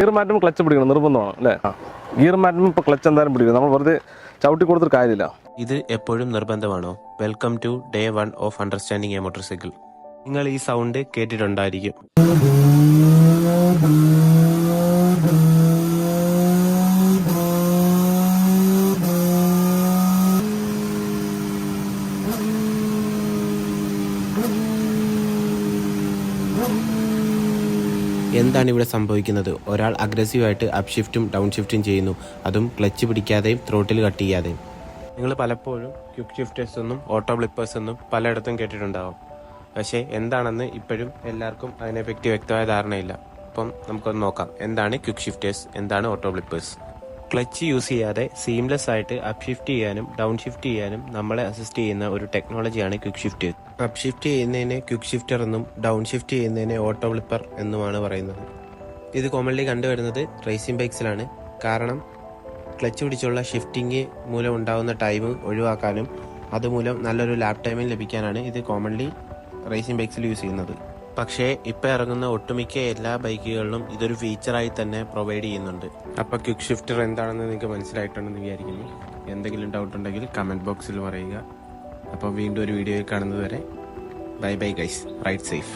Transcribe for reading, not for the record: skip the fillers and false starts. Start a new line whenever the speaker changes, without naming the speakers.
Gear മാറ്റുമ്പോൾ clutch പിടിക്കണം നിർബന്ധമാണ് അല്ലേ? ഗിയർ മാറ്റുമ്പോൾ ഇപ്പോൾ ക്ലച്ച് എന്തായാലും പിടിക്കണം. നമ്മൾ വെറുതെ ചവിട്ടി കൊടുത്തിട്ട് കാര്യമില്ല.
ഇത് എപ്പോഴും നിർബന്ധമാണോ? Welcome to day 1 of understanding a motor cycle. നിങ്ങൾ ഈ സൗണ്ട് കേട്ടിട്ടുണ്ടായിരിക്കും. എന്താണ് ഇവിടെ സംഭവിക്കുന്നത്? ഒരാൾ അഗ്രസീവായിട്ട് അപ്പ് ഷിഫ്റ്റും ഡൗൺ ഷിഫ്റ്റും ചെയ്യുന്നു, അതും ക്ലച്ച് പിടിക്കാതെയും ത്രോട്ടിൽ കട്ട് ചെയ്യാതെയും. നിങ്ങൾ പലപ്പോഴും ക്വിക്ക് ഷിഫ്റ്റേഴ്സ് എന്നും ഓട്ടോ ബ്ലിപ്പേഴ്സ് എന്നും പലയിടത്തും കേട്ടിട്ടുണ്ടാവും. പക്ഷേ എന്താണെന്ന് ഇപ്പോഴും എല്ലാവർക്കും അതിനെപ്പറ്റി വ്യക്തമായ ധാരണയില്ല. അപ്പം നമുക്കൊന്ന് നോക്കാം, എന്താണ് ക്വിക്ക് ഷിഫ്റ്റേഴ്സ്, എന്താണ് ഓട്ടോ ബ്ലിപ്പേഴ്സ്. ക്ലച്ച് യൂസ് ചെയ്യാതെ സീംലെസ് ആയിട്ട് അപ്പ് ഷിഫ്റ്റ് ചെയ്യാനും ഡൗൺ ഷിഫ്റ്റ് ചെയ്യാനും നമ്മളെ അസിസ്റ്റ് ചെയ്യുന്ന ഒരു ടെക്നോളജിയാണ് ക്വിക്ക് ഷിഫ്റ്റ്. അപ്പ് ഷിഫ്റ്റ് ചെയ്യുന്നതിനെ ക്വിക്ക് ഷിഫ്റ്റർ എന്നും ഡൗൺ ഷിഫ്റ്റ് ചെയ്യുന്നതിനെ ഓട്ടോ ബ്ലിപ്പർ എന്നുമാണ് പറയുന്നത്. ഇത് കോമൺലി കണ്ടുവരുന്നത് റേസിംഗ് ബൈക്സിലാണ്. കാരണം ക്ലച്ച് പിടിച്ചുള്ള ഷിഫ്റ്റിംഗ് മൂലം ഉണ്ടാകുന്ന ടൈം ഒഴിവാക്കാനും അതുമൂലം നല്ലൊരു ലാപ്പ് ടൈമിൽ ലഭിക്കാനാണ് ഇത് കോമൺലി റേസിംഗ് ബൈക്സിൽ യൂസ് ചെയ്യുന്നത്. പക്ഷേ ഇപ്പോൾ ഇറങ്ങുന്ന ഒട്ടുമിക്ക എല്ലാ ബൈക്കുകളിലും ഇതൊരു ഫീച്ചറായി തന്നെ പ്രൊവൈഡ് ചെയ്യുന്നുണ്ട്. അപ്പോൾ ക്വിക്ക് ഷിഫ്റ്റർ എന്താണെന്ന് നിങ്ങൾക്ക് മനസ്സിലായിട്ടുണ്ടെന്ന് വിചാരിക്കുന്നു. എന്തെങ്കിലും ഡൗട്ട് ഉണ്ടെങ്കിൽ കമൻറ്റ് ബോക്സിൽ പറയുക. അപ്പോൾ വീണ്ടും ഒരു വീഡിയോയിൽ കാണുന്നത് വരെ bye bye guys, ride safe.